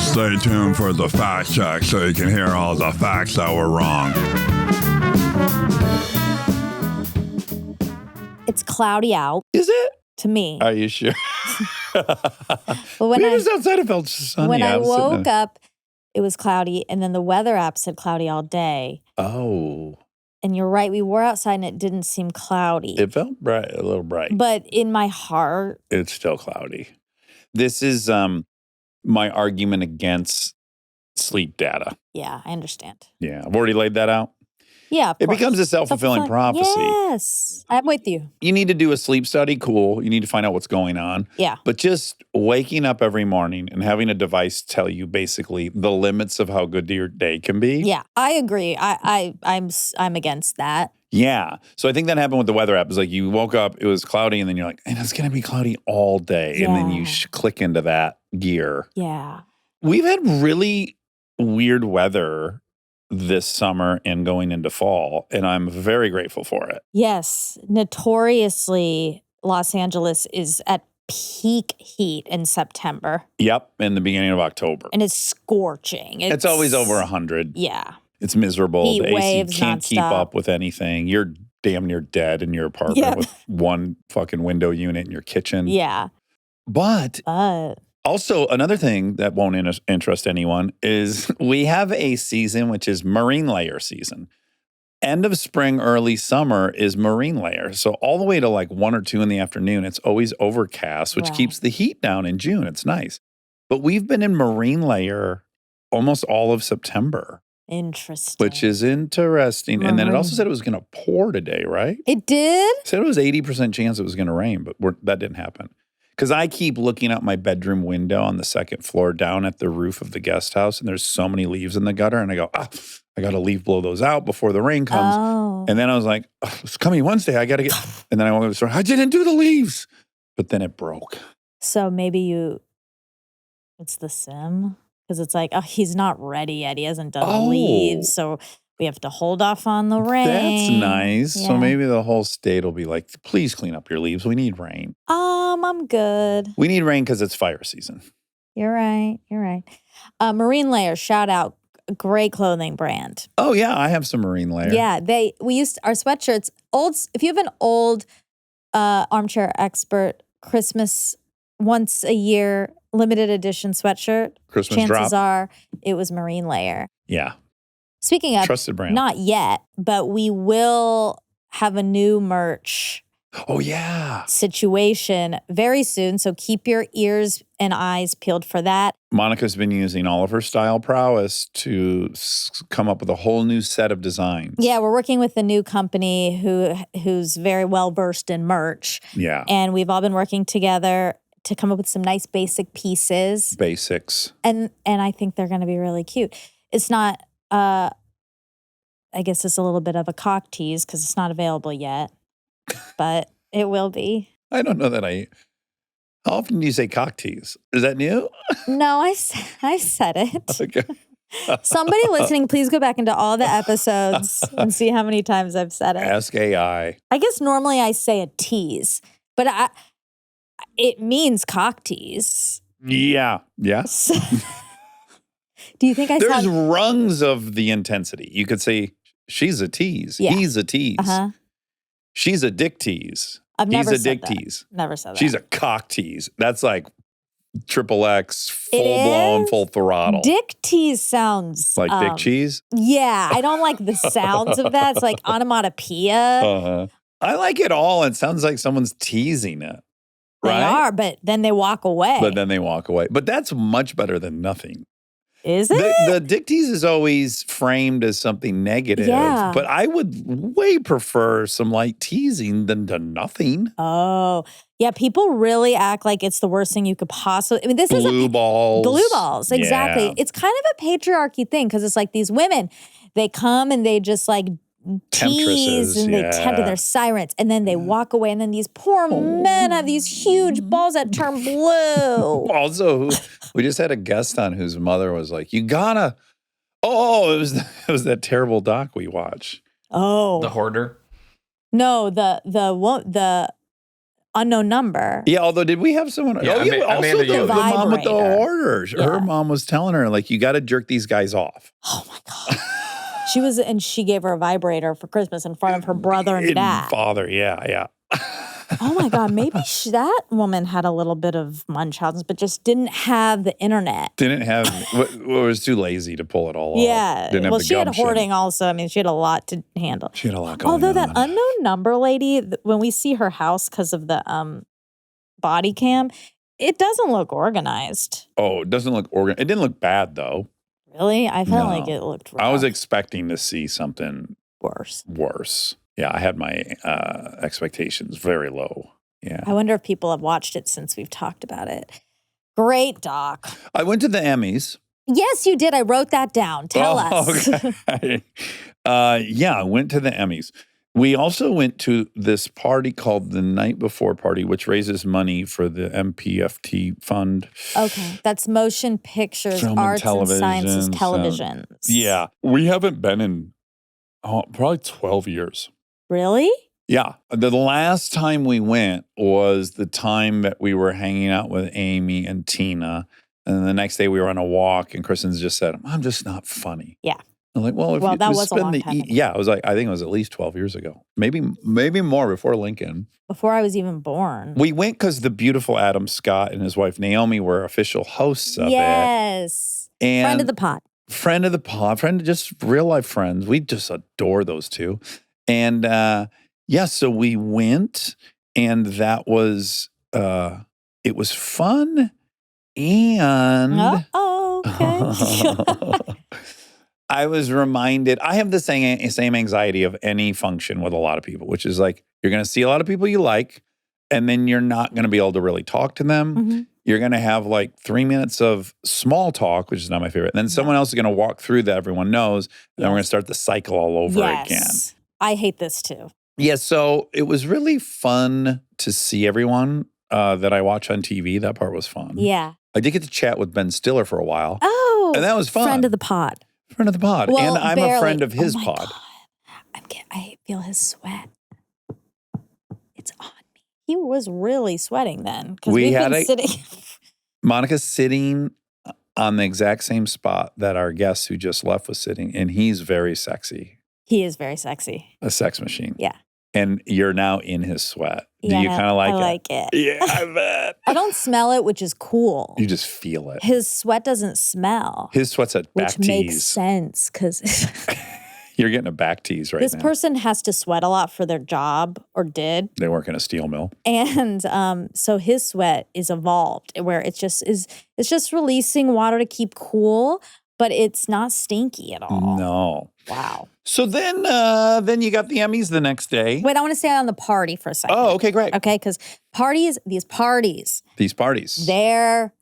Stay tuned for the fact check so you can hear all the facts that were wrong. It's cloudy out. Is it? To me. Are you sure? But when Maybe just outside it felt sunny. When I woke up, it was cloudy, and then the weather app said cloudy all day. Oh. And you're right, we were outside and it didn't seem cloudy. It felt bright, a little bright. But in my heart, it's still cloudy. This is my argument against sleep data. Yeah, I understand. Yeah, I've already laid that out. Yeah, it becomes a self-fulfilling prophecy. Yes, I'm with you. You need to do a sleep study, cool. You need to find out what's going on. Yeah. But just waking up every morning and having a device tell you basically the limits of how good your day can be. Yeah, I agree. I'm against that. Yeah. So I think that happened with the weather app. It's like you woke up, it was cloudy, and then you're like, and it's going to be cloudy all day. Yeah. And then you click into that gear. Yeah. We've had really weird weather this summer and going into fall, and I'm very grateful for it. Yes. Notoriously, Los Angeles is at peak heat in September. Yep, in the beginning of October. And it's scorching. It's always over 100. Yeah. It's miserable. Heat the AC waves can't keep nonstop. up with anything. You're damn near dead in your apartment with one fucking window unit in your kitchen. Yeah. But also, another thing that won't interest anyone is we have a season which is marine layer season. End of spring, early summer is marine layer. So all the way to like 1 or 2 in the afternoon, it's always overcast, which keeps the heat down in June. It's nice. But we've been in marine layer almost all of September. Interesting. Which is interesting. And then it also said it was going to pour today, right? It did? It said it was 80% chance it was going to rain, but that didn't happen. Because I keep looking out my bedroom window on the second floor down at the roof of the guest house, and there's so many leaves in the gutter, and I go, I got to leave blow those out before the rain comes. Oh. And then I was like, it's coming Wednesday. I got to get, and then I went to the store. I didn't do the leaves. But then it broke. So maybe it's the sim? Because it's like, he's not ready yet. He hasn't done the leaves. So we have to hold off on the rain. That's nice. Yeah. So maybe the whole state will be like, please clean up your leaves. We need rain. I'm good. We need rain because it's fire season. You're right. Marine Layer, shout out. Great clothing brand. Oh, yeah. I have some Marine Layer. Yeah. We used our sweatshirts. If you have an old Armchair Expert Christmas once a year limited edition sweatshirt, chances are it was Marine Layer. Yeah. Speaking of, trusted brand. Not yet, but we will have a new merch situation very soon. So keep your ears and eyes peeled for that. Monica's been using all of her style prowess to come up with a whole new set of designs. Yeah, we're working with a new company who's very well versed in merch. Yeah. And we've all been working together to come up with some nice basic pieces. Basics. And I think they're going to be really cute. It's not, I guess it's a little bit of a cock tease because it's not available yet, but it will be. I don't know that how often do you say cock tease? Is that new? No, I said it. Okay. Somebody listening, please go back into all the episodes and see how many times I've said it. Ask AI. I guess normally I say a tease, it means cock tease. Yeah. Yes. Do you think There's rungs of the intensity. You could say she's a tease. Yeah. He's a tease. Uh-huh. She's a dick tease. He's a dick tease. Never said that. She's a cock tease. That's like XXX, full-blown, full throttle. Dick tease sounds... Like dick cheese? Yeah, I don't like the sounds of that. It's like onomatopoeia. Uh-huh. I like it all. It sounds like someone's teasing it. They right? are, but then they walk away. But that's much better than nothing. Is it? The dick tease is always framed as something negative. Yeah. But I would way prefer some light teasing than to nothing. Oh. Yeah, people really act like it's the worst thing you could possibly... I mean, this is... Blue balls, exactly. Yeah. It's kind of a patriarchy thing because it's like these women, they come and they just like tease and they tempt, and they're sirens, and then they walk away, and then these poor men have these huge balls that turn blue. Also, we just had a guest on whose mother was like, "You gotta." Oh, it was that terrible doc we watched. Oh, The Hoarder. No, the unknown number. Yeah, although did we have someone? Yeah, also Amanda, the mom with the vibrator. orders. Yeah. Her mom was telling her, like, you got to jerk these guys off. Oh my God. She gave her a vibrator for Christmas in front of her brother and dad. Father, yeah. Oh my God, maybe that woman had a little bit of Munchausen's, but just didn't have the internet. Didn't have, was too lazy to pull it all off. Yeah. Didn't have Well, the she had gumption. hoarding also. I mean, she had a lot to handle. She had a lot going Although on. that unknown number lady, when we see her house because of the body cam, it doesn't look organized. Oh, it doesn't look organized. It didn't look bad, though. Really? I felt No. like it looked rough. I was expecting to see something worse. Yeah, I had my expectations very low. Yeah. I wonder if people have watched it since we've talked about it. Great doc. I went to the Emmys. Yes, you did. I wrote that down. Tell us. Okay. I went to the Emmys. We also went to this party called the Night Before Party, which raises money for the MPFT fund. Okay. That's Motion Pictures, Film and Arts and Sciences television, Televisions. Yeah. We haven't been in probably 12 years. Really? Yeah. The last time we went was the time that we were hanging out with Amy and Tina. And then the next day we were on a walk and Kristen's just said, I'm just not funny. Yeah. I'm like, well, if Well, you that just was a spend long the time ago. yeah, I was like, I think it was at least 12 years ago. Maybe more before Lincoln. Before I was even born. We went because the beautiful Adam Scott and his wife Naomi were official hosts of it. Yes. And Friend of the pod. Friend of the pod, friend, just real life friends. We just adore those two. And so we went, and that was it was fun, and Okay. I was reminded. I have the same anxiety of any function with a lot of people, which is like you're going to see a lot of people you like, and then you're not going to be able to really talk to them. Mm-hmm. You're going to have like 3 minutes of small talk, which is not my favorite. And then someone else is going to walk through that everyone knows, and then we're going to start the cycle all over again. I hate this too. Yeah, so it was really fun to see everyone that I watch on TV. That part was fun. Yeah. I did get to chat with Ben Stiller for a while. Oh. And that was fun. Friend of the pod. Friend of the pod. Well, and I'm barely. a friend of his my pod. God. I feel his sweat. It's on me. He was really sweating then. Because we've been sitting. Monica's sitting on the exact same spot that our guest who just left was sitting, and he's very sexy. He is very sexy. A sex machine. Yeah. And you're now in his sweat. Do Yeah, you kind of like it? I like it. Yeah, I bet. I don't smell it, which is cool. You just feel it. His sweat doesn't smell. His sweat's at back which makes tease. sense because You're getting a back tease right this now. person has to sweat a lot for their job or did. They work in a steel mill. And so his sweat is evolved where it's just releasing water to keep cool, but it's not stinky at all. No. Wow. So then you got the Emmys the next day. Wait, I want to stay on the party for a second. Oh, okay, great. Okay, because these parties, they're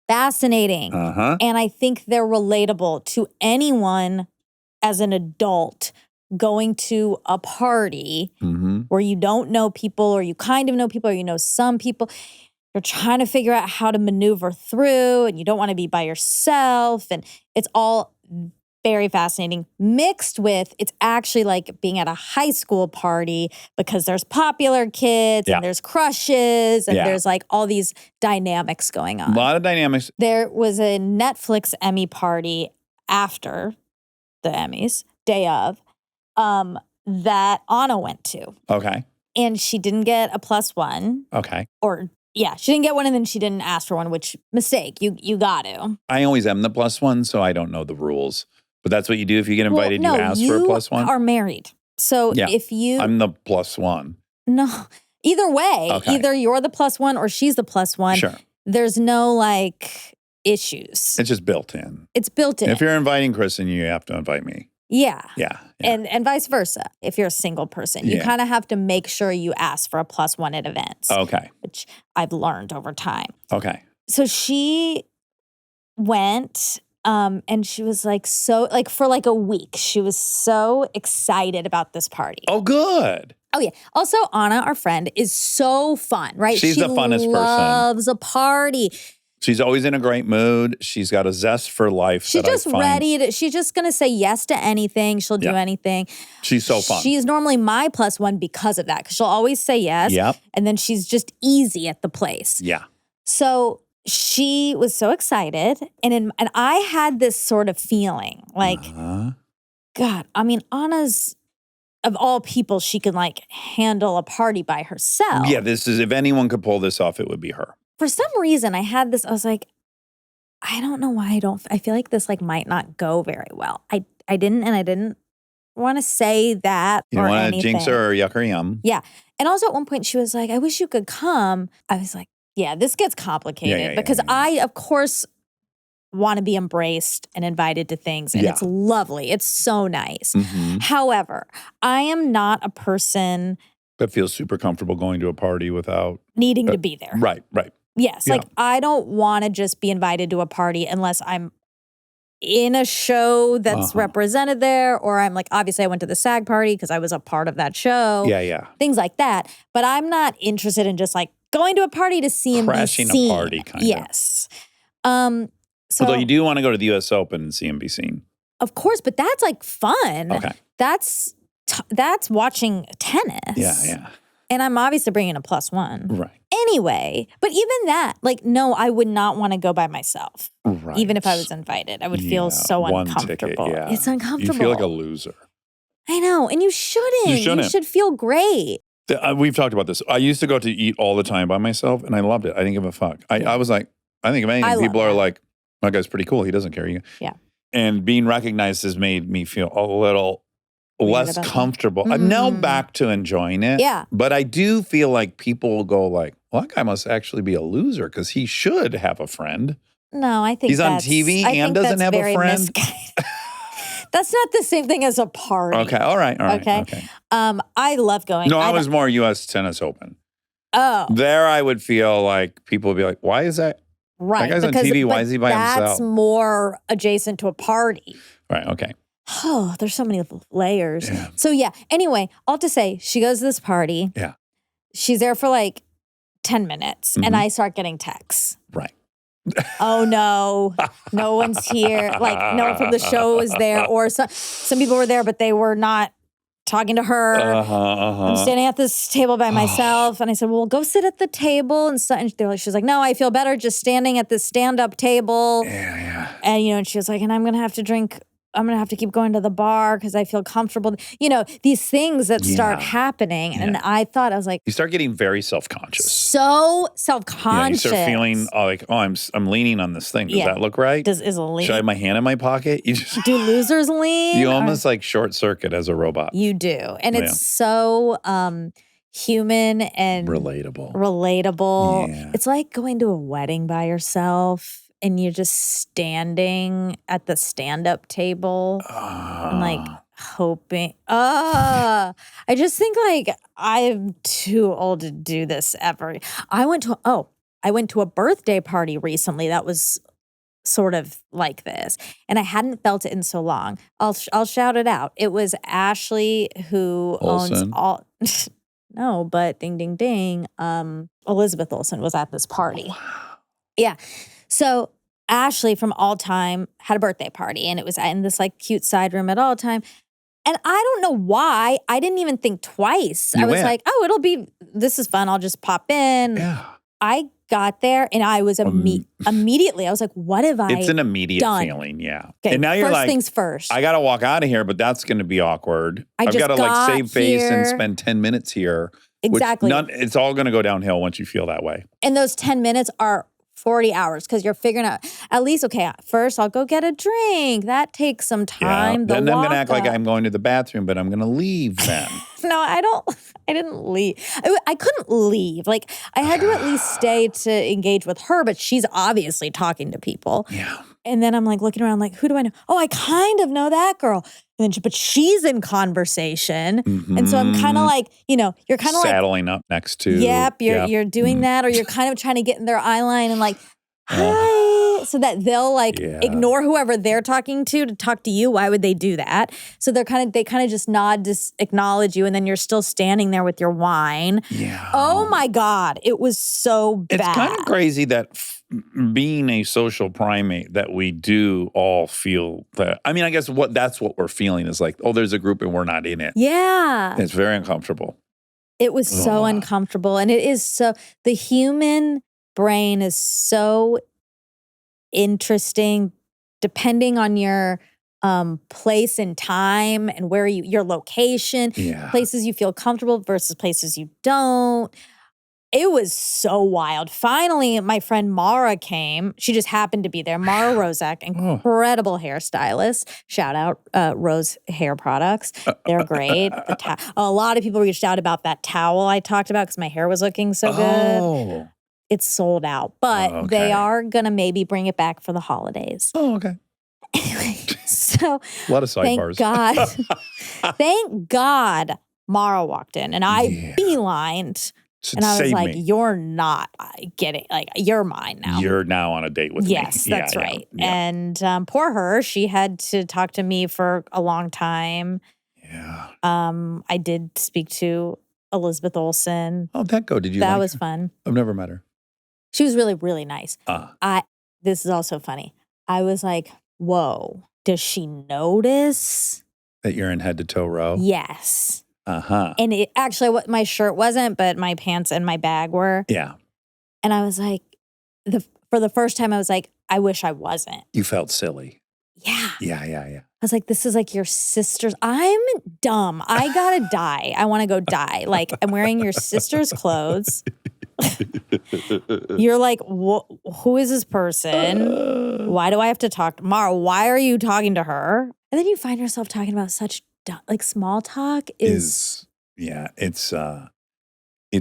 fascinating. Uh-huh. And I think they're relatable to anyone as an adult going to a party where you don't know people or you kind of know people or you know some people. You're trying to figure out how to maneuver through and you don't want to be by yourself. And it's all very fascinating, mixed with it's actually like being at a high school party because there's popular kids and there's crushes and there's like all these dynamics going on. A lot of dynamics. There was a Netflix Emmy party after the Emmys, day of, that Anna went to. Okay. And she didn't get a +1. Okay. She didn't get one and then she didn't ask for one, which mistake. You got to. I always am the +1, so I don't know the rules. But that's what you do if you get invited, you ask for a +1? You are married. So if you... I'm the +1. No. Either way, either you're the +1 or she's the +1. Sure. There's no like issues. It's just built in. It's built in. If you're inviting Kristen, you have to invite me. Yeah. Yeah. And vice versa. If you're a single person, you kind of have to make sure you ask for a +1 at events. Okay. Which I've learned over time. Okay. So she went and she was like so like for like a week, she was so excited about this party. Oh, good. Oh, yeah. Also, Anna, our friend, is so fun, right? She's the funnest person. She loves a party. She's always in a great mood. She's got a zest for life. She's just ready to, she's just going to say yes to anything. She'll do anything. She's so fun. She's normally my +1 because of that, because she'll always say yes. Yep. And then she's just easy at the place. Yeah. So she was so excited. And I had this sort of feeling like, God, I mean, Anna's, of all people, she can like handle a party by herself. Yeah, this is, if anyone could pull this off, it would be her. For some reason, I had this, I was like, I don't know why I feel like this like might not go very well. I didn't want to say that You or don't want to anything. jinx her or yuck or yum. Yeah. And also at one point she was like, I wish you could come. I was like, yeah, this gets complicated because I, of course, want to be embraced and invited to things. And it's lovely. It's so nice. However, I am not a person that feels super comfortable going to a party without needing to be there. Right. Yes. Yeah. Like I don't want to just be invited to a party unless I'm in a show that's represented there, or I'm like, obviously I went to the SAG party because I was a part of that show. Yeah. Things like that. But I'm not interested in just like going to a party to see and crashing be seen. a party kind of. Yes. So although you do want to go to the US Open and see and be seen. Of course, but that's like fun. Okay. That's watching tennis. Yeah. And I'm obviously bringing a +1. Right. Anyway, but even that, like, no, I would not want to go by myself. Right. Even if I was invited. I would feel so one uncomfortable. Ticket, It's uncomfortable. You feel like a loser. I know. And you shouldn't. You should feel great. We've talked about this. I used to go to eat all the time by myself, and I loved it. I didn't give a fuck. I was like, I think if anything, people are like, that guy's pretty cool. He doesn't care. Yeah. And being recognized has made me feel a little less comfortable. I'm now back to enjoying it. Yeah. But I do feel like people will go like, well, that guy must actually be a loser because he should have a friend. No, I think he's on TV and doesn't have a friend. That's not the same thing as a party. Okay. All right. Okay. I love going. No, I was more U.S. Tennis Open. Oh. There I would feel like people would be like, why is that? Right. That guy's on TV. Why is he by himself? That's more adjacent to a party. Right. Okay. Oh, there's so many layers. Yeah. So yeah, anyway, all to say, she goes to this party. Yeah. She's there for like 10 minutes and I start getting texts. Right. Oh no, no one's here. Like no one from the show was there, or some people were there, but they were not talking to her. I'm standing at this table by myself, and I said, "Well, go sit at the table." And she's like, "No, I feel better just standing at this stand-up table." Yeah. And and she was like, "And I'm gonna have to drink. I'm going to have to keep going to the bar because I feel comfortable." These things that start happening. And I was like. You start getting very self-conscious. So self-conscious. You start feeling like, oh, I'm leaning on this thing. Does that look right? Is a lean. Should I have my hand in my pocket? Do losers lean? You almost like short circuit as a robot. You do. And it's so human and relatable. Yeah. It's like going to a wedding by yourself. And you're just standing at the stand-up table and like hoping. I just think like I'm too old to do this ever. I went to a birthday party recently that was sort of like this, and I hadn't felt it in so long. I'll shout it out. It was Ashley who owns all. No, but ding, ding, ding. Elizabeth Olsen was at this party. Wow. Yeah. So Ashley from All Time had a birthday party, and it was in this like cute side room at All Time. And I don't know why. I didn't even think twice. I was like, oh, this is fun. I'll just pop in. Yeah. I got there and I was immediately, I was like, what have I done? It's an immediate feeling, yeah. Okay, and now you're first things first. I got to walk out of here, but that's going to be awkward. I've got to like save face and spend 10 minutes here. Exactly. It's all going to go downhill once you feel that way. And those 10 minutes are 40 hours because you're figuring out, at least, okay, first I'll go get a drink. That takes some time. Yeah. Then I'm going to act like I'm going to the bathroom, but I'm going to leave then. No, I didn't leave. I couldn't leave. Like, I had to at least stay to engage with her, but she's obviously talking to people. Yeah. And then I'm like looking around like, who do I know? Oh, I kind of know that girl. And then but she's in conversation. And so I'm kind of like, you're kind of like. Saddling up next to. Yep, you're doing that, or you're kind of trying to get in their eye line and like, hi. you so that they'll ignore whoever they're talking to talk to you. Why would they do that? So they kind of just nod to acknowledge you, and then you're still standing there with your wine. Yeah. Oh my God. It was so bad. It's kind of crazy that being a social primate that we do all feel that. I mean, I guess that's what we're feeling is like, oh, there's a group and we're not in it. Yeah. It's very uncomfortable. It was so uncomfortable. And it is the human brain is so interesting depending on your place and time and where your location, places you feel comfortable versus places you don't. It was so wild. Finally, my friend Mara came. She just happened to be there. Mara Rozek, incredible hairstylist. Shout out Rose Hair Products. They're great. A lot of people reached out about that towel I talked about because my hair was looking so good. It's sold out, but they are going to maybe bring it back for the holidays. Oh, okay. Anyway, so a lot of sidebars. Thank God Mara walked in and I beelined. And I was like, you're not getting, you're mine now. You're now on a date with me. Yes, that's right. Yeah. And poor her, she had to talk to me for a long time. Yeah. I did speak to Elizabeth Olsen. How'd that go? Did you That like was her? fun. I've never met her. She was really, really nice. This is also funny. I was like, whoa, does she notice? That you're in head to toe row? Yes. Uh-huh. And it actually, what my shirt wasn't, but my pants and my bag were. Yeah. And I was like, for the first time, I was like, I wish I wasn't. You felt silly. Yeah. Yeah. I was like, this is like your sister's. I'm dumb. I gotta die. I want to go die. Like, I'm wearing your sister's clothes. You're like, who is this person? Why do I have to talk to Mara? Why are you talking to her? And then you find yourself talking about such small talk is it's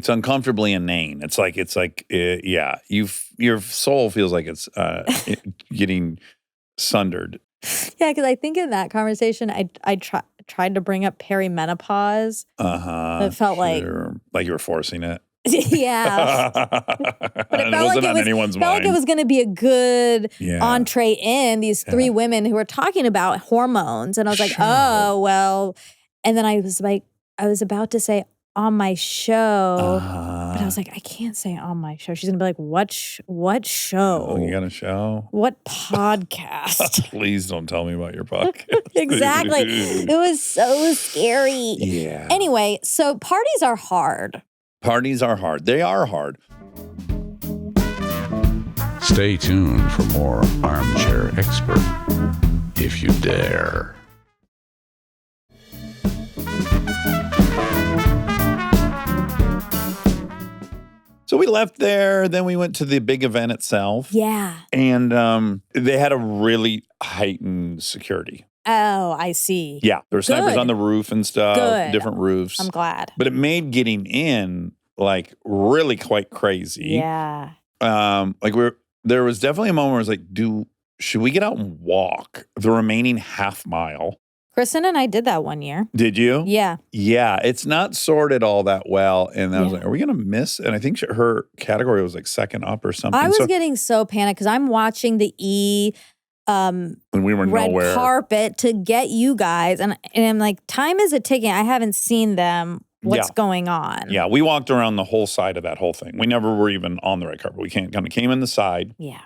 uncomfortably inane. It's like your soul feels like it's getting sundered. Yeah, because I think in that conversation, I tried to bring up perimenopause. It felt like you were forcing it. Yeah, but it felt wasn't on anyone's mind. Like it was going to be a good entree in these three women who were talking about hormones, and I was like, oh well. And then I was about to say on my show, but I was like, I can't say on my show. She's gonna be like, what show? Oh, you got a show? What podcast? Please don't tell me about your podcast. Exactly. It was so scary. Yeah. Anyway, so parties are hard. Parties are hard. They are hard. Stay tuned for more Armchair Expert, if you dare. So we left there, then we went to the big event itself. Yeah. And they had a really heightened security. Oh, I see. Yeah. There were snipers on the roof and stuff, different roofs. I'm glad. But it made getting in really quite crazy. Yeah. There was definitely a moment where I was like, should we get out and walk the remaining half mile? Kristen and I did that one year. Did you? Yeah. Yeah. It's not sorted all that well. And I was like, are we going to miss? And I think her category was like second up or something. I was getting so panicked because I'm watching the and we were red nowhere. Carpet to get you guys. And I'm like, time is a ticking. I haven't seen them. What's going on? Yeah. We walked around the whole side of that whole thing. We never were even on the red carpet. We kind of came in the side. Yeah.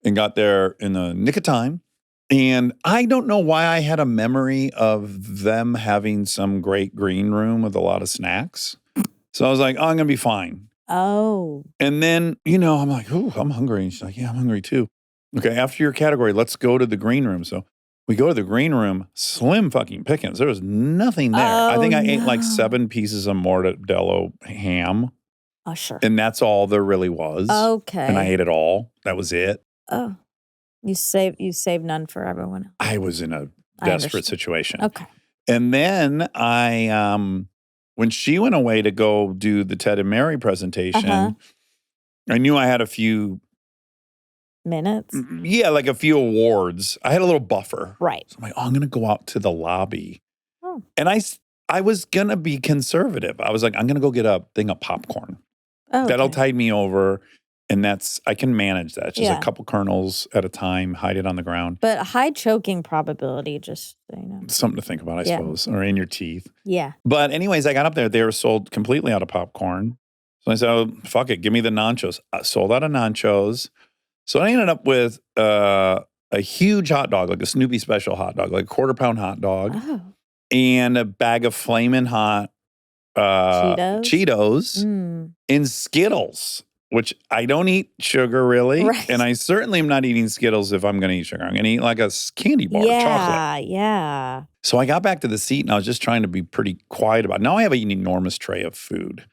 And got there in the nick of time. And I don't know why I had a memory of them having some great green room with a lot of snacks. So I was like, I'm going to be fine. Oh. And then, I'm like, ooh, I'm hungry. And she's like, yeah, I'm hungry too. Okay, after your category, let's go to the green room. So we go to the green room, slim fucking pickings. There was nothing there. I think I ate like 7 pieces of mortadella ham. Oh, sure. And that's all there really was. Okay. And I ate it all. That was it. Oh. You save none for everyone. I was in a desperate situation. Okay. And then when she went away to go do the Ted and Mary presentation, I knew I had a few minutes. Yeah, like a few awards. I had a little buffer. Right. So I'm like, I'm going to go out to the lobby. Oh. And I was going to be conservative. I was like, I'm going to go get a thing of popcorn. Oh, That'll tide me over. And I can manage that. It's just a couple kernels at a time, hide it on the ground. But a high choking probability, just so you know. Something to think about, I suppose, or in your teeth. Yeah. But anyways, I got up there. They were sold completely out of popcorn. So I said, oh, fuck it. Give me the nachos. Sold out of nachos. So I ended up with a huge hot dog, like a Snoopy special hot dog, like a 1/4-pound hot dog, and a bag of Flamin' Hot Cheetos and Skittles, which I don't eat sugar really. Right. And I certainly am not eating Skittles if I'm going to eat sugar. I'm going to eat like a candy bar, chocolate. Yeah. So I got back to the seat and I was just trying to be pretty quiet about it. Now I have an enormous tray of food.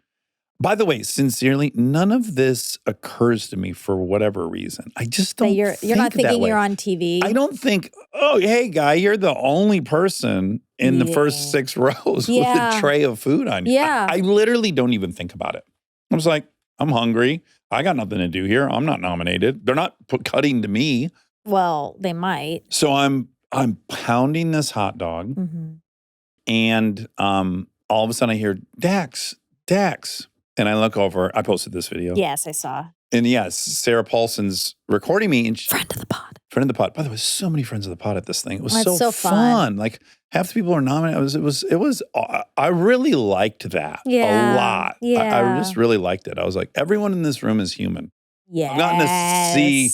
By the way, sincerely, none of this occurs to me for whatever reason. I just don't You're not thinking you're on TV. I don't think, oh, hey, guy, you're the only person in the first 6 rows with a tray of food on you. Yeah. I literally don't even think about it. I was like, I'm hungry. I got nothing to do here. I'm not nominated. They're not cutting to me. Well, they might. So I'm pounding this hot dog, and all of a sudden I hear, Dax. And I look over. I posted this video. Yes, I saw. And yes, Sarah Paulson's recording me. And friend of the pod. Friend of the pod. By the way, so many friends of the pod at this thing. It was so fun. Like half the people were nominated. It was. I really liked that a lot. Yeah. I just really liked it. I was like, everyone in this room is human. Yes. I've gotten to see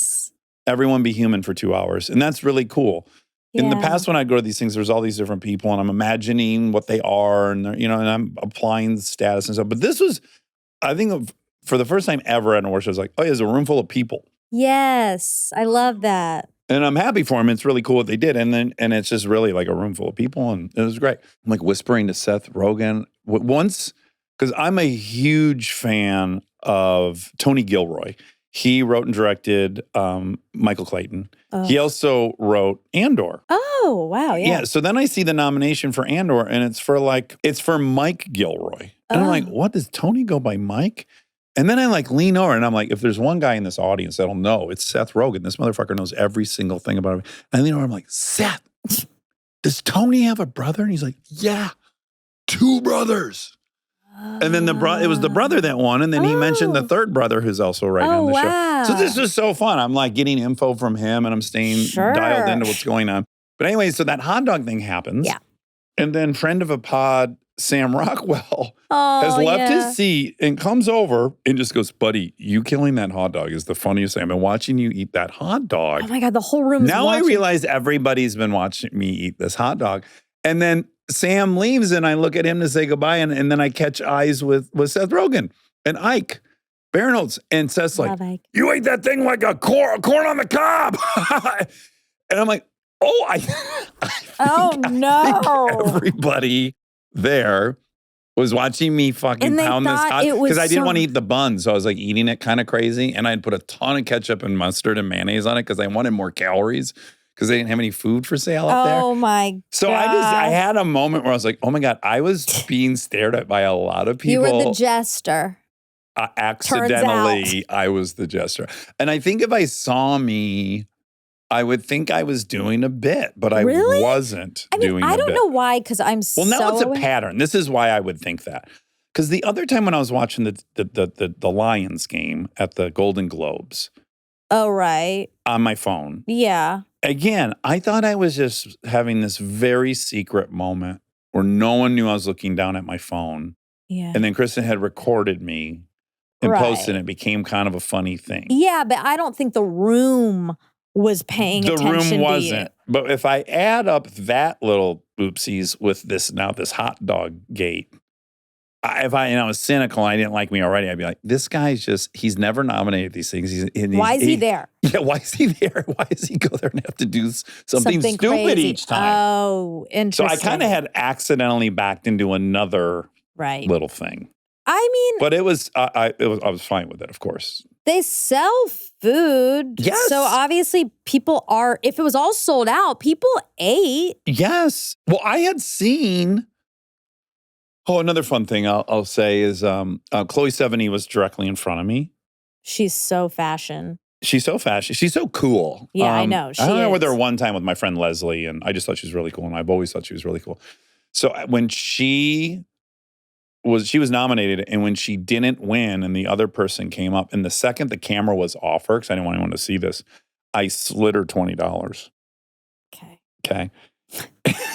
everyone be human for 2 hours, and that's really cool. In the past, when I go to these things, there's all these different people, and I'm imagining what they are, and and I'm applying the status and stuff. But this was, I think, for the first time ever at an award show, I was like, oh, there's a room full of people. Yes, I love that. And I'm happy for them. It's really cool what they did, and it's just really like a room full of people, and it was great. I'm like whispering to Seth Rogen once, because I'm a huge fan of Tony Gilroy. He wrote and directed Michael Clayton. Oh. He also wrote Andor. Oh, wow. Yeah. So then I see the nomination for Andor, and it's for Mike Gilroy. And I'm like, what, does Tony go by Mike? And then I lean over and I'm like, if there's one guy in this audience that'll know, it's Seth Rogen. This motherfucker knows every single thing about him. And I lean over, I'm like, Seth, does Tony have a brother? And he's like, yeah, 2 brothers. And then it was the brother that won. And then he mentioned the third brother who's also writing on the show. So this was so fun. I'm like getting info from him and I'm staying dialed into what's going on. But anyway, so that hot dog thing happens. Yeah. And then friend of a pod, Sam Rockwell, has left his seat and comes over and just goes, buddy, you killing that hot dog is the funniest thing. I've been watching you eat that hot dog. Oh my God, the whole room is watching. I realize everybody's been watching me eat this hot dog. And then Sam leaves and I look at him to say goodbye. And then I catch eyes with Seth Rogen and Ike Barinholtz. And Seth's like, you ate that thing like a corn on the cob. And I'm like, I think everybody there was watching me fucking pound this hot because I didn't want to eat the bun. So I was like eating it kind of crazy. And I'd put a ton of ketchup and mustard and mayonnaise on it because I wanted more calories. Because they didn't have any food for sale up there. Oh my God. So I had a moment where I was like, oh my God, I was being stared at by a lot of people. You were the jester. Accidentally, I was the jester. And I think if I saw me, I would think I was doing a bit, but I wasn't doing a bit. I don't know why, because I'm now it's a pattern. This is why I would think that. Because the other time when I was watching the Lions game at the Golden Globes. Oh, right. On my phone. Yeah. Again, I thought I was just having this very secret moment where no one knew I was looking down at my phone. Yeah. And then Kristen had recorded me and posted it. It became kind of a funny thing. Yeah, but I don't think the room was paying attention to you. The room wasn't. But if I add up that little oopsies with this hot dog gate, if I was cynical and I didn't like me already, I'd be like, this guy's he's never nominated these things. Why is he there? Yeah, why is he there? Why does he go there and have to do something stupid crazy. Each time? Oh, interesting. So I kind of had accidentally backed into another little thing. I mean, but I was fine with it, of course. They sell food. Yes. So obviously people if it was all sold out, people ate. Yes. Well, I had seen... Oh, another fun thing I'll say is Chloe Sevigny was directly in front of me. She's so fashion. She's so fashion. She's so cool. Yeah, I know. I hung out with her one time with my friend Leslie, and I just thought she was really cool, and I've always thought she was really cool. So when she she was nominated, and when she didn't win and the other person came up, and the second the camera was off her, because I didn't want anyone to see this, I slid her $20. Okay.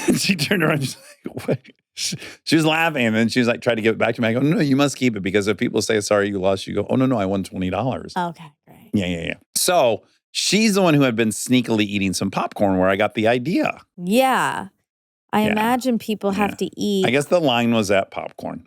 And she turned around and she's like, what? She was laughing, and then she was like, tried to give it back to me. I go, no, you must keep it, because if people say, sorry, you lost, you go, oh, no, I won $20. Okay, great. Yeah. So she's the one who had been sneakily eating some popcorn where I got the idea. Yeah. I imagine people have to eat. I guess the line was at popcorn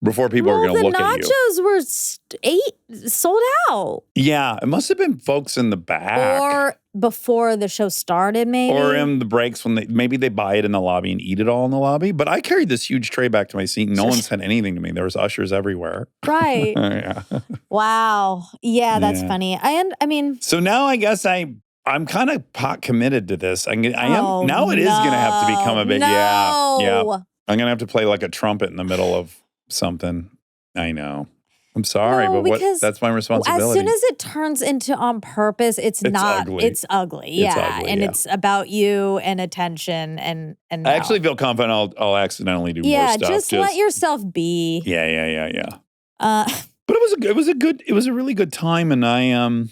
before people were going to look at you. The nachos were sold out. Yeah, it must have been folks in the back. Or before the show started, maybe. Or in the breaks when maybe they buy it in the lobby and eat it all in the lobby. But I carried this huge tray back to my seat, and no one said anything to me. There was ushers everywhere. Right. Yeah. Wow. Yeah, that's funny. I mean. So now I guess I'm kind of pot committed to this. Now it is going to have to become a bit. Yeah. I'm going to have to play like a trumpet in the middle of something. I know. I'm sorry, but that's my responsibility. As soon as it turns into on purpose, it's not. Ugly. It's ugly. Yeah. It's about you and attention and no. I actually feel confident I'll accidentally do more stuff. Just let yourself be. Yeah. But it was a really good time, and I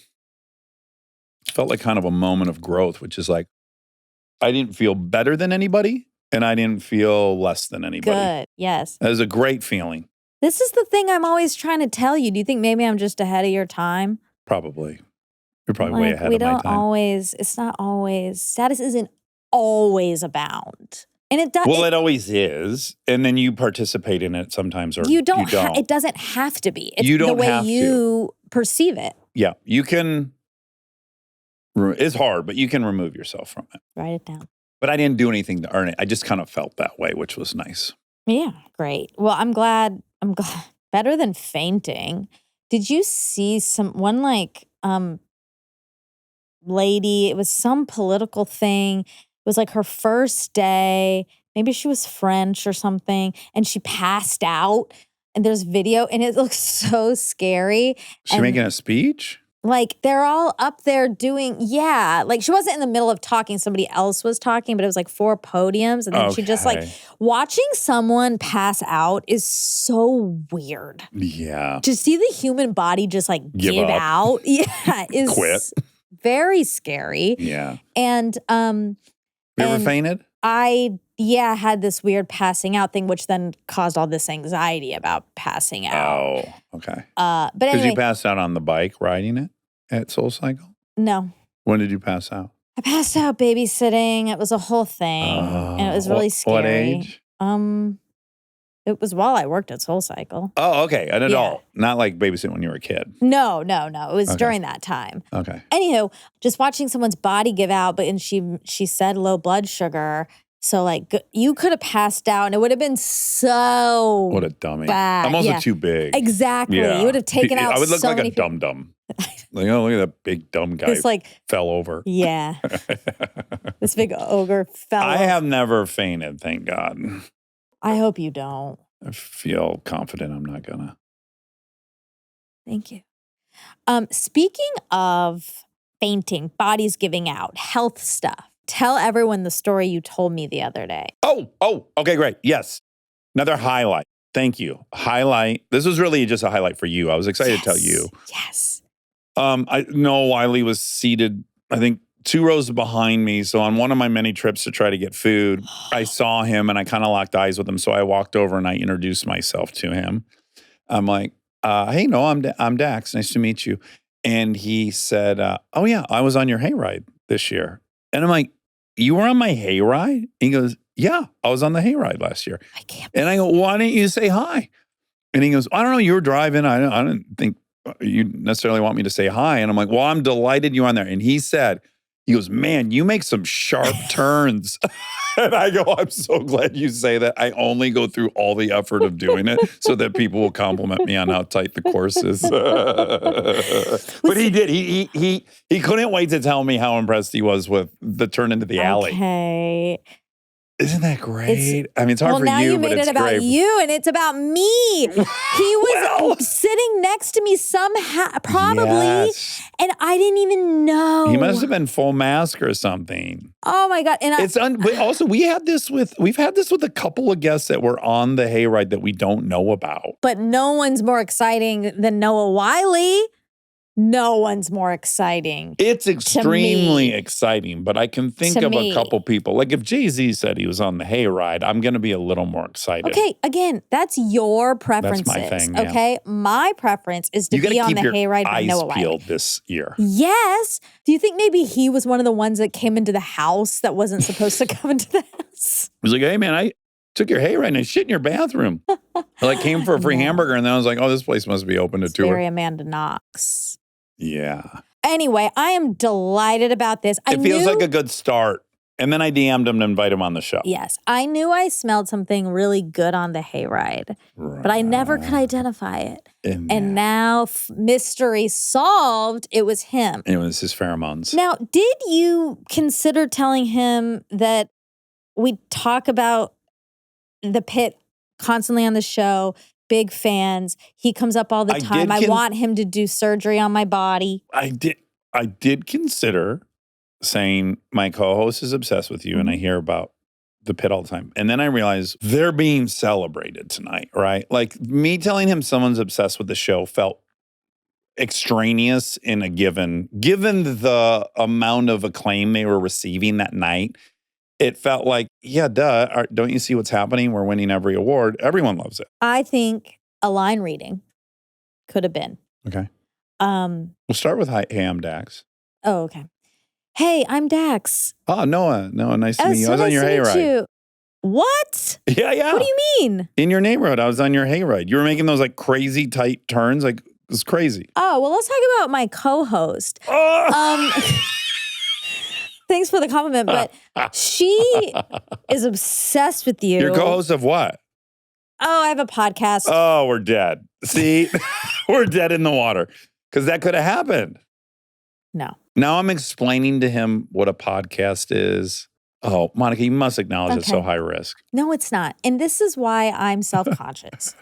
felt like kind of a moment of growth, which is like I didn't feel better than anybody, and I didn't feel less than anybody. Good. Yes. That was a great feeling. This is the thing I'm always trying to tell you. Do you think maybe I'm just ahead of your time? Probably. You're probably way ahead of my time. It's not always, status isn't always abound. And it does. Well, it always is. And then you participate in it sometimes or you don't. It doesn't have to be. It's you don't the way have you perceive it. Yeah. You can, it's hard, but you can remove yourself from it. Write it down. But I didn't do anything to earn it. I just kind of felt that way, which was nice. Yeah, great. Well, I'm glad. Better than fainting. Did you see one lady? It was some political thing. It was like her first day. Maybe she was French or something, and she passed out. And there's video, and it looks so scary. She making a speech? Like, they're all up there doing, like, she wasn't in the middle of talking. Somebody else was talking, but it was like 4 podiums. And then she just watching someone pass out is so weird. Yeah. To see the human body just like give out, is quit. Very scary. Yeah. And, you ever fainted? I had this weird passing out thing, which then caused all this anxiety about passing out. Oh, okay. But anyway. Because you passed out on the bike riding it at SoulCycle? No. When did you pass out? I passed out babysitting. It was a whole thing. And it was really scary. What age? It was while I worked at SoulCycle. Oh, okay. An adult. Not like babysitting when you were a kid. No. It was during that time. Okay. Anywho, just watching someone's body give out, and she said low blood sugar. So, like, you could have passed out, and it would have been so What a dummy. bad. I'm also too big. Exactly. Yeah. You would have taken out I would look so like many a dum-dum. Like, oh, look at that big dumb guy. This, like, fell over. Yeah. This big ogre fell over. I have never fainted, thank God. I hope you don't. I feel confident I'm not gonna. Thank you. Speaking of fainting, bodies giving out, health stuff. Tell everyone the story you told me the other day. Oh, okay, great. Yes. Another highlight. Thank you. Highlight. This was really just a highlight for you. I was excited to tell you. Yes. Noah Wyle was seated, I think, 2 rows behind me. So on one of my many trips to try to get food, I saw him and I kind of locked eyes with him. So I walked over and I introduced myself to him. I'm like, hey, Noah, I'm Dax. Nice to meet you. And he said, oh, yeah, I was on your hayride this year. And I'm like, you were on my hayride? He goes, yeah, I was on the hayride last year. I can't. And I go, why didn't you say hi? And he goes, I don't know, you were driving. I didn't think you necessarily want me to say hi. And I'm like, well, I'm delighted you're on there. And he goes, man, you make some sharp turns. And I go, I'm so glad you say that. I only go through all the effort of doing it so that people will compliment me on how tight the course is. But he did. He couldn't wait to tell me how impressed he was with the turn into the alley. Okay. Isn't that great? It's hard for now you, you but made it's it about great. you, and it's about me. He was sitting next to me somehow, probably, and I didn't even know. He must have been full mask or something. Oh my God! And but also we've had this with a couple of guests that were on the Hayride that we don't know about. But no one's more exciting than Noah Wyle. No one's more exciting. It's extremely exciting, but I can think of a couple people. Like if Jay-Z said he was on the Hayride, I'm going to be a little more excited. Okay, again, that's your preferences. That's my thing, yeah. Okay, my preference is to be on the Hayride with Noah Wyle. Peeled this year. Yes. Do you think maybe he was one of the ones that came into the house that wasn't supposed to come into the house? He was like, hey man, I took your Hayride and I shit in your bathroom. I came for a free hamburger and then I was like, oh, this place must be open to tour. Very Amanda Knox. Yeah. Anyway, I am delighted about this. It feels like a good start. And then I DM'd him to invite him on the show. Yes. I knew I smelled something really good on the Hayride, but I never could identify it. And now, mystery solved, it was him. It was his pheromones. Now, did you consider telling him that we talk about the pit constantly on the show? Big fans. He comes up all the time. I want him to do surgery on my body. I did consider saying my co-host is obsessed with you and I hear about the pit all the time. And then I realized they're being celebrated tonight, right? Like me telling him someone's obsessed with the show felt extraneous in a given the amount of acclaim they were receiving that night. It felt like, yeah, duh. Don't you see what's happening? We're winning every award. Everyone loves it. I think a line reading could have been. Okay. We'll start with, hey, I'm Dax. Oh, okay. Hey, I'm Dax. Oh, Noah, nice to meet you. I was on your Hayride. What? Yeah. What do you mean? In your neighborhood, I was on your Hayride. You were making those like crazy tight turns. Like, it was crazy. Oh, well, let's talk about my co-host. Thanks for the compliment, but she is obsessed with you. Your co-host of what? Oh, I have a podcast. Oh, we're dead. See, we're dead in the water because that could have happened. No. Now I'm explaining to him what a podcast is. Oh, Monica, you must acknowledge it's so high risk. No, it's not. And this is why I'm self-conscious.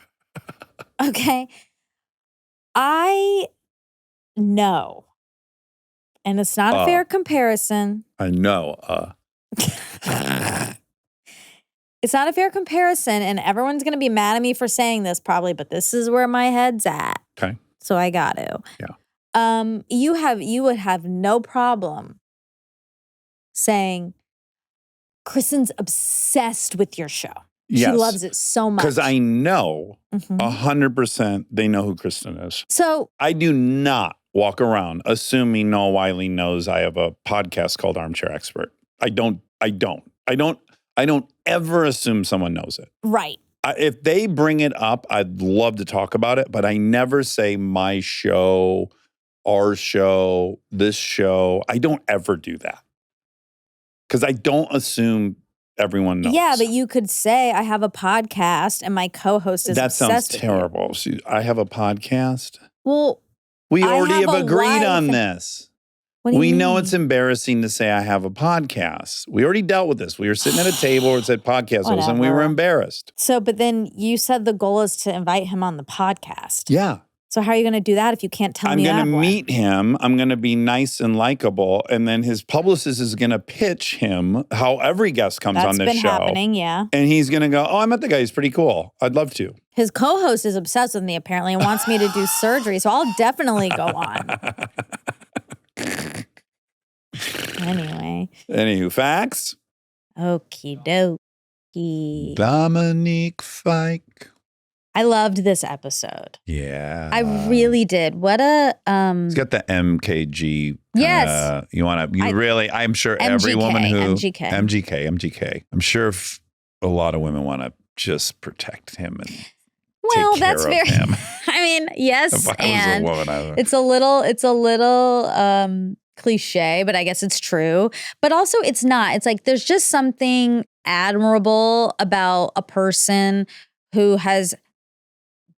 Okay. I know. And it's not a fair comparison. I know. It's not a fair comparison, and everyone's going to be mad at me for saying this probably, but this is where my head's at. Okay. So I got to. Yeah. You would have no problem saying, Kristen's obsessed with your show. Yes. She loves it so much. Because I know 100% they know who Kristen is. So I do not walk around assuming Noah Wyle knows I have a podcast called Armchair Expert. I don't ever assume someone knows it. Right. If they bring it up, I'd love to talk about it, but I never say my show, our show, this show. I don't ever do that. Because I don't assume everyone knows. Yeah, but you could say, I have a podcast and my co-host is obsessed with That sounds terrible. See, I have a podcast? Well, we already have agreed on this. We know it's embarrassing to say I have a podcast. We already dealt with this. We were sitting at a table where it said podcast host and we were embarrassed. So, but then you said the goal is to invite him on the podcast. Yeah. So how are you going to do that if you can't tell me that? I'm going to meet him. I'm going to be nice and likable. And then his publicist is going to pitch him how every guest comes on this show. That's been happening, yeah. And he's going to go, oh, I met the guy. He's pretty cool. I'd love to. His co-host is obsessed with me apparently and wants me to do surgery. So I'll definitely go on. Anywho, facts? Okie dokie. Dominic Fike. I loved this episode. Yeah. I really did. What a He's got the MKG. Yes. I'm sure MGK, every woman who MGK. I'm sure a lot of women want to just protect him and take care of him. I mean, yes, if I and was a woman, it's a little cliche, but I guess it's true. But also it's not. It's like there's just something admirable about a person who has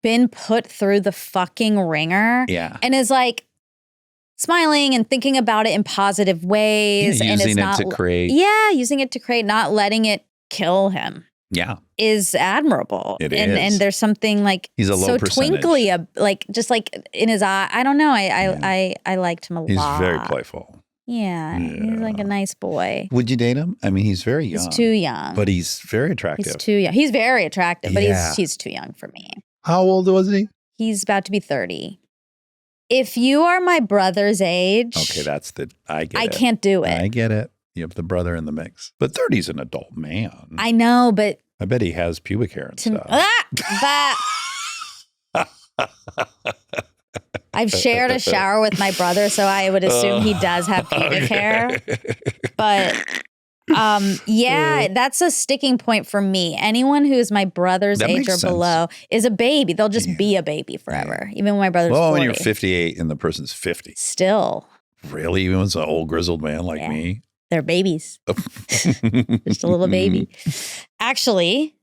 been put through the fucking ringer and is like smiling and thinking about it in positive ways. Yeah, and using it to create. Yeah, using it to create, not letting it kill him. Yeah. Is admirable. It is. And there's something like he's a low so percentage. Twinkly, like just like in his eye. I don't know. I liked him a lot. He's very playful. Yeah. He's like a nice boy. Would you date him? I mean, he's very young. He's too young. But he's very attractive. He's too young. He's very attractive, but he's too young for me. How old was he? He's about to be 30. If you are my brother's age. Okay, I can't do it. I get it. You have the brother in the mix. But 30's an adult man. I know, but. I bet he has pubic hair and stuff. I've shared a shower with my brother, so I would assume he does have pubic hair. But that's a sticking point for me. Anyone who is my brother's age or below is a baby. They'll just be a baby forever. Even when my brother's 40. When you're 58 and the person's 50. Still. Really? Even when it's an old grizzled man like me? They're babies. Just a little baby. Actually,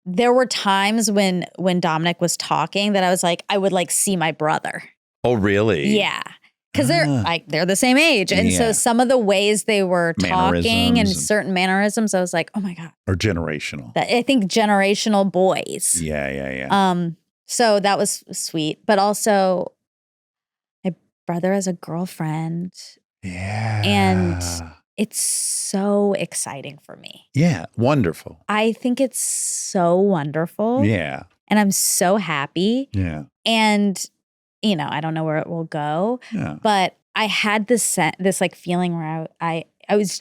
there were times when Dominic was talking that I was like, I would like see my brother. Oh, really? Yeah. Because they're the same age. And so some of the ways they were talking and certain mannerisms, I was like, oh my God. Or generational. I think generational boys. Yeah. So that was sweet. But also my brother has a girlfriend. Yeah. And it's so exciting for me. Yeah. Wonderful. I think it's so wonderful. Yeah. And I'm so happy. Yeah. And, I don't know where it will go. Yeah. But I had this like feeling where I was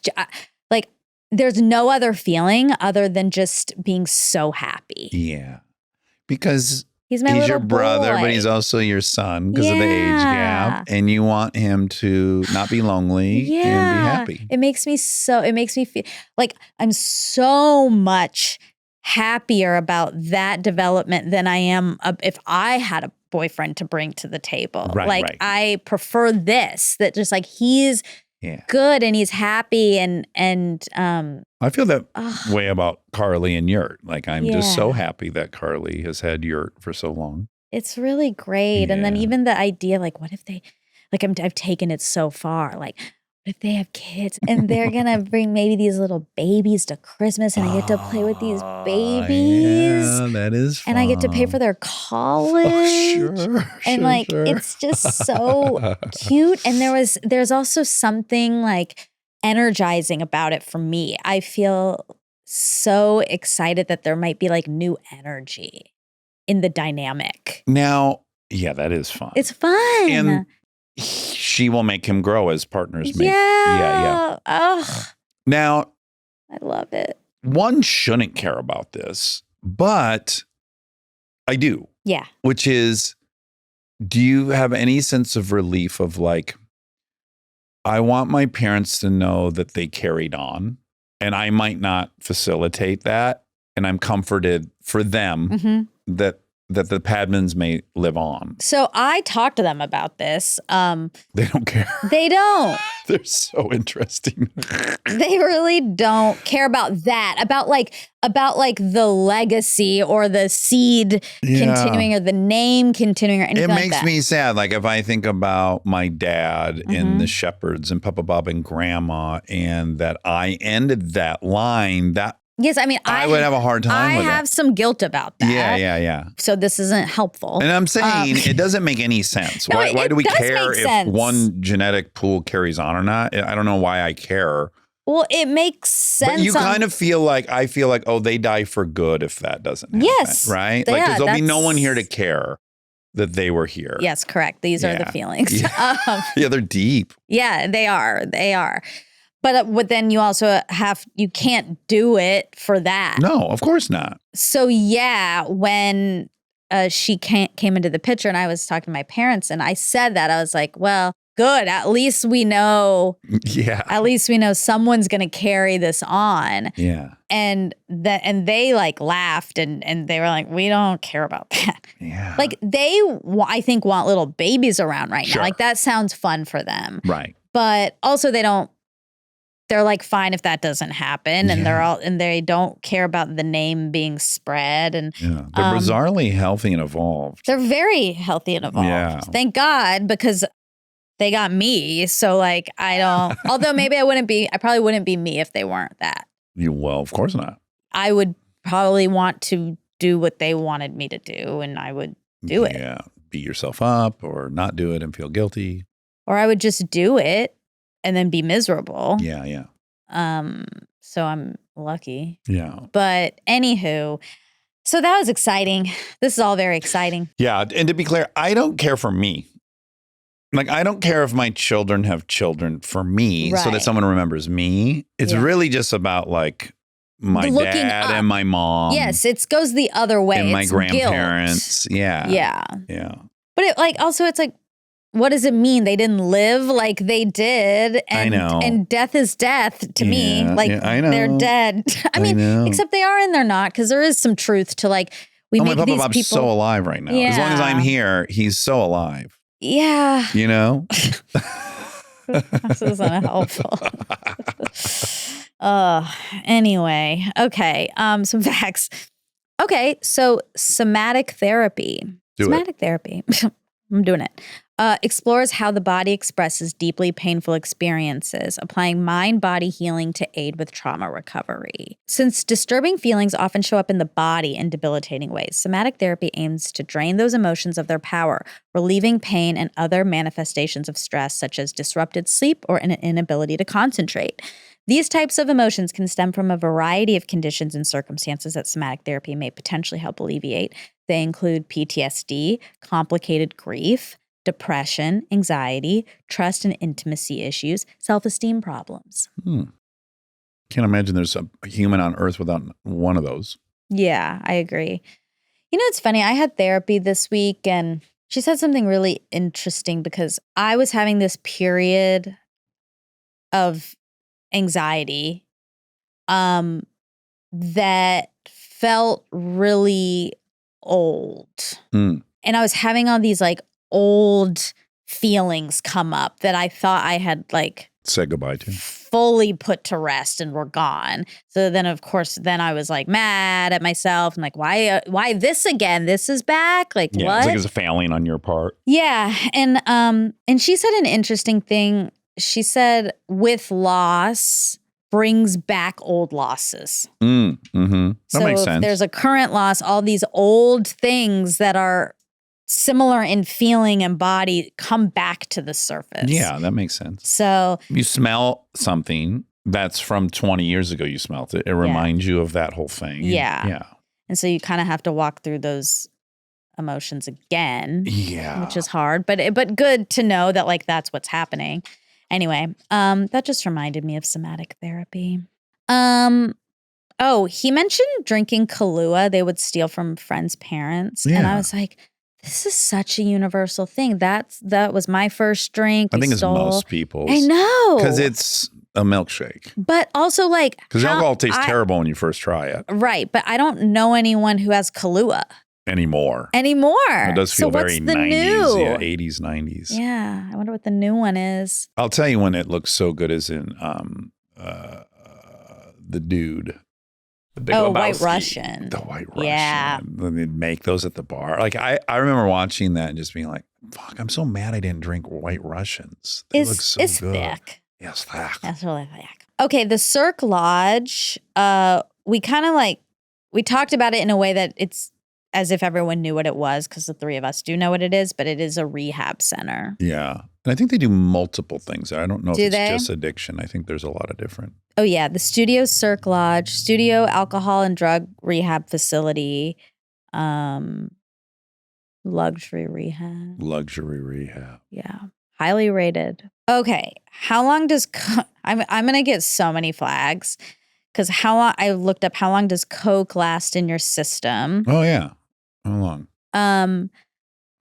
like, there's no other feeling other than just being so happy. Yeah. Because he's your brother, but he's also your son because of the age gap. And you want him to not be lonely and be happy. It makes me feel like I'm so much happier about that development than I am if I had a boyfriend to bring to the table. Right. I prefer this, that just like he's good and he's happy and I feel that way about Carly and Yurt. Like I'm just so happy that Carly has had Yurt for so long. It's really great. And then even the idea, like, what if they, like I've taken it so far, like what if they have kids and they're going to bring maybe these little babies to Christmas and I get to play with these babies. Yeah, that is fun. And I get to pay for their college. It's just so cute. And there's also something like energizing about it for me. I feel so excited that there might be like new energy in the dynamic. Now, that is fun. It's fun. And she will make him grow as partners make. Yeah. Oh. Now, I love it. One shouldn't care about this, but I do. Yeah. Which is, do you have any sense of relief of like, I want my parents to know that they carried on and I might not facilitate that. And I'm comforted for them that the Padmans may live on. So I talked to them about this. They don't care. They don't. They're so interesting. They really don't care about that. About like the legacy or the seed continuing or the name continuing or anything like that. It makes me sad. Like if I think about my dad and the Shepards and Papa Bob and Grandma and that I ended that line, that yes, I mean, I would have a hard time with it. I have some guilt about that. Yeah. So this isn't helpful. And I'm saying it doesn't make any sense. No, why do we care if sense. one genetic pool carries on or not? I don't know why I care. Well, it makes sense. But you kind of feel like, I feel like, oh, they die for good if that doesn't happen. Yes. Right? Like, because there'll be no one here to care that they were here. Yes, correct. These are the feelings. Yeah, they're deep. Yeah, they are. They are. But then you also you can't do it for that. No, of course not. So when she came into the picture and I was talking to my parents and I said that, I was like, well, good. At least we know. Yeah. At least we know someone's going to carry this on. Yeah. And they like laughed and they were like, we don't care about that. Yeah. Like they, I think, want little babies around right now. Like that sounds fun for them. Right. But also they're like fine if that doesn't happen, and they don't care about the name being spread, and they're bizarrely healthy and evolved. They're very healthy and evolved. Yeah. Thank God, because they got me. So like I don't. Although maybe I probably wouldn't be me if they weren't that. Well, of course not. I would probably want to do what they wanted me to do, and I would do it. Yeah. Beat yourself up or not do it and feel guilty. Or I would just do it and then be miserable. Yeah. So I'm lucky. Yeah. But anywho, so that was exciting. This is all very exciting. Yeah. And to be clear, I don't care for me. Like, I don't care if my children have children for me so that Right. someone remembers me. It's really just about like my Looking dad up. and my mom. Yes, it goes the other way. And my It's grandparents. guilt. Yeah. Yeah. But it also it's like, what does it mean? They didn't live like they did. And, I know. And death is death to me. Like I know. they're dead. I mean, except they are and they're not, because there is some truth to like, we make my these Papa people. so alive right now. As long as I'm here, he's so alive. Yeah. You know? This is unhelpful. Anyway. Okay. Some facts. Okay. So somatic therapy. Therapy. I'm doing it. Explores how the body expresses deeply painful experiences, applying mind-body healing to aid with trauma recovery. Since disturbing feelings often show up in the body in debilitating ways, somatic therapy aims to drain those emotions of their power, relieving pain and other manifestations of stress, such as disrupted sleep or an inability to concentrate. These types of emotions can stem from a variety of conditions and circumstances that somatic therapy may potentially help alleviate. They include PTSD, complicated grief, depression, anxiety, trust and intimacy issues, self-esteem problems. Can't imagine there's a human on earth without one of those. Yeah, I agree. You know, it's funny. I had therapy this week and she said something really interesting because I was having this period of anxiety that felt really old. And I was having all these like old feelings come up that I thought I had like said goodbye to, fully put to rest and were gone. So then of course then I was like mad at myself and like why this again? This is back? Like what? It's like it's a failing on your part. Yeah. And she said an interesting thing. She said with loss brings back old losses. That makes sense. If there's a current loss, all these old things that are similar in feeling and body come back to the surface. Yeah, that makes sense. So you smell something that's from 20 years ago, you smelt it. It reminds you of that whole thing. Yeah. And so you kind of have to walk through those emotions again. Yeah. Which is hard, but good to know that like that's what's happening. Anyway, that just reminded me of somatic therapy. Oh, he mentioned drinking Kahlua. They would steal from friends' parents. Yeah. And I was like, this is such a universal thing. That was my first drink. I think it's most people's. I know. Because it's a milkshake. But also like. Because alcohol tastes terrible when you first try it. Right. But I don't know anyone who has Kahlua. Anymore. It does feel very 90s. New? Yeah, 80s, 90s. Yeah. I wonder what the new one is. I'll tell you when it looks so good is in The Dude. The Big Lebowski. White Russian. The White Russian. Yeah. When they'd make those at the bar. Like I remember watching that and just being like, fuck, I'm so mad I didn't drink White Russians. They look so it's good. thick. Yes, thick. That's really thick. Okay, the Cirque Lodge, we kind of like, we talked about it in a way that it's as if everyone knew what it was because the three of us do know what it is, but it is a rehab center. Yeah. And I think they do multiple things. I don't know if it's they? just addiction. I think there's a lot of different. Oh, yeah. The Studio Cirque Lodge, Studio Alcohol and Drug Rehab Facility, Luxury Rehab. Luxury Rehab. Yeah. Highly rated. Okay. How long does, I'm going to get so many flags because I looked up how long does Coke last in your system? Oh, yeah. How long? How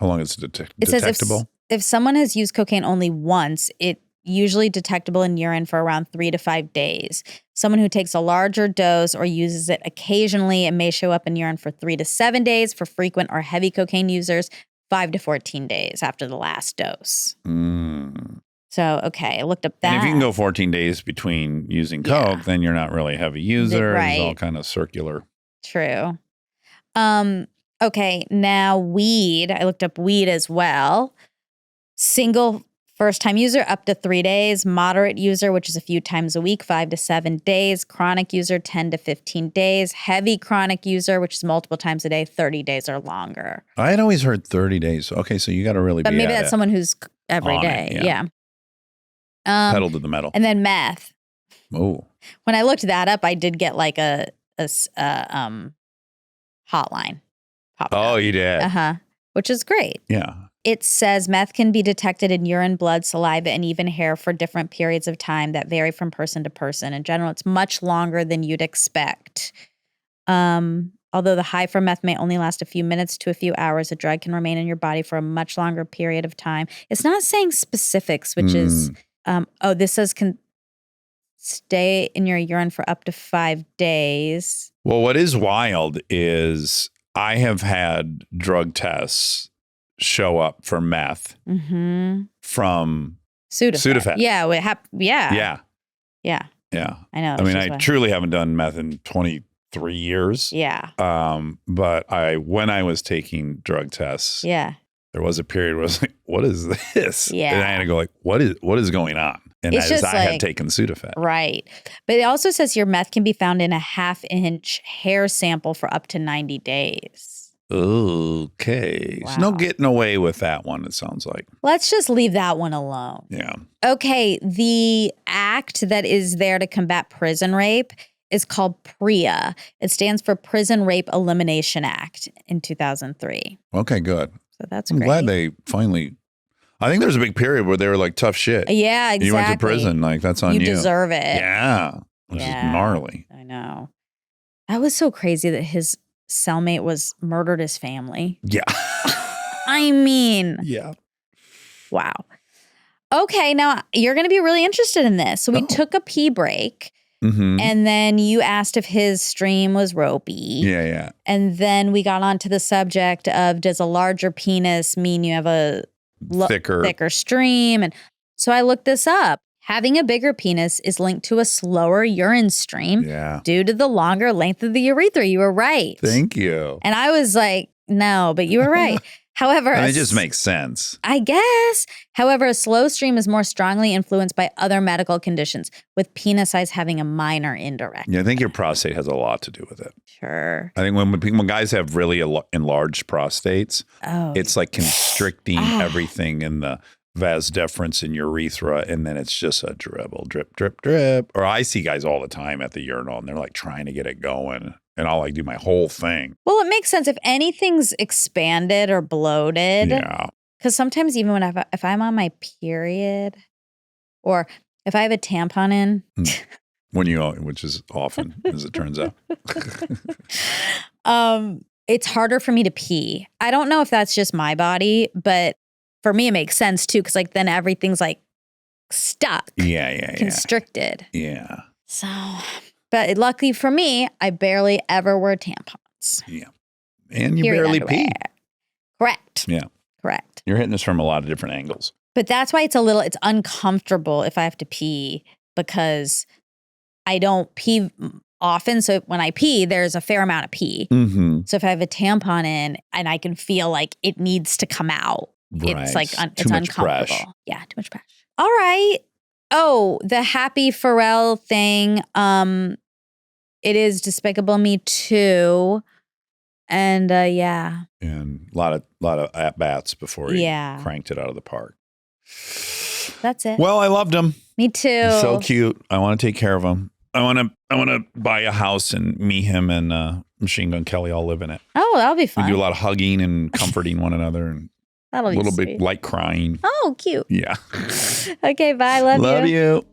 long is it detectable? Says if someone has used cocaine only once, it usually detectable in urine for around 3 to 5 days. Someone who takes a larger dose or uses it occasionally, it may show up in urine for 3 to 7 days. For frequent or heavy cocaine users, 5 to 14 days after the last dose. So, okay, I looked up that. And if you can go 14 days between using Coke, then you're not really a heavy user. Right. It's all kind of circular. True. Okay, now weed. I looked up weed as well. First-time user, up to 3 days. Moderate user, which is a few times a week, 5 to 7 days. Chronic user, 10 to 15 days. Heavy chronic user, which is multiple times a day, 30 days or longer. I had always heard 30 days. Okay, so you got to really But be maybe at that's it. someone who's every day. It, yeah. Pedal to the metal. And then meth. Oh. When I looked that up, I did get like a hotline. Oh, you did? Uh-huh. Which is great. Yeah. It says meth can be detected in urine, blood, saliva, and even hair for different periods of time that vary from person to person. In general, it's much longer than you'd expect. Although the high from meth may only last a few minutes to a few hours, the drug can remain in your body for a much longer period of time. It's not saying specifics, which is, this says can stay in your urine for up to 5 days. Well, what is wild is I have had drug tests show up for meth from Sudafed. Yeah. Yeah. I know. I mean, I truly haven't done meth in 23 years. Yeah. But when I was taking drug tests, there was a period where I was like, what is this? Yeah. And I had to go like, what is going on? And It's just I had taken Sudafed. Right. But it also says your meth can be found in a 1/2-inch hair sample for up to 90 days. Okay. Wow. There's no getting away with that one, it sounds like. Let's just leave that one alone. Yeah. Okay. The act that is there to combat prison rape is called PREA. It stands for Prison Rape Elimination Act in 2003. Okay, good. So that's I'm great. glad they finally, I think there's a big period where they were like tough shit. Yeah, exactly. You went to prison, like that's on you. You deserve it. Yeah. Which is gnarly. I know. That was so crazy that his cellmate murdered his family. Yeah. I mean. Yeah. Wow. Okay, now you're going to be really interested in this. So we took a pee break. And then you asked if his stream was ropey. Yeah. And then we got onto the subject of, does a larger penis mean you have a thicker stream? And so I looked this up. Having a bigger penis is linked to a slower urine stream due to the longer length of the urethra. You were right. Thank you. And I was like, no, but you were right. However, it just makes sense. I guess. However, a slow stream is more strongly influenced by other medical conditions, with penis size having a minor indirect. Yeah, I think your prostate has a lot to do with it. Sure. I think when guys have really enlarged prostates, it's like constricting everything in the vas deferens and urethra, and then it's just a dribble, drip, drip, drip. Or I see guys all the time at the urinal, and they're like trying to get it going. And I'll like do my whole thing. Well, it makes sense if anything's expanded or bloated. Yeah. Because sometimes even if I'm on my period or if I have a tampon in. Which is often, as it turns out. It's harder for me to pee. I don't know if that's just my body, but for me it makes sense too. Because like then everything's like stuck. Yeah. Constricted. Yeah. So... But luckily for me, I barely ever wear tampons. Yeah. And you barely pee. Correct. Yeah. Correct. You're hitting this from a lot of different angles. But that's why it's uncomfortable if I have to pee because I don't pee often. So when I pee, there's a fair amount of pee. So if I have a tampon in and I can feel like it needs to come out, it's like it's uncomfortable. Pressure. Yeah, too much pressure. All right. Oh, the Happy Pharrell thing. It is Despicable Me 2. And And a lot of at-bats before he cranked it out of the park. That's it. Well, I loved him. Me too. He's so cute. I want to take care of him. I want to buy a house and me, him, and Machine Gun Kelly all live in it. Oh, that'll be fun. We do a lot of hugging and comforting one another and that'll be a little sweet. bit light crying. Oh, cute. Yeah. Okay, bye. Love you. Love you.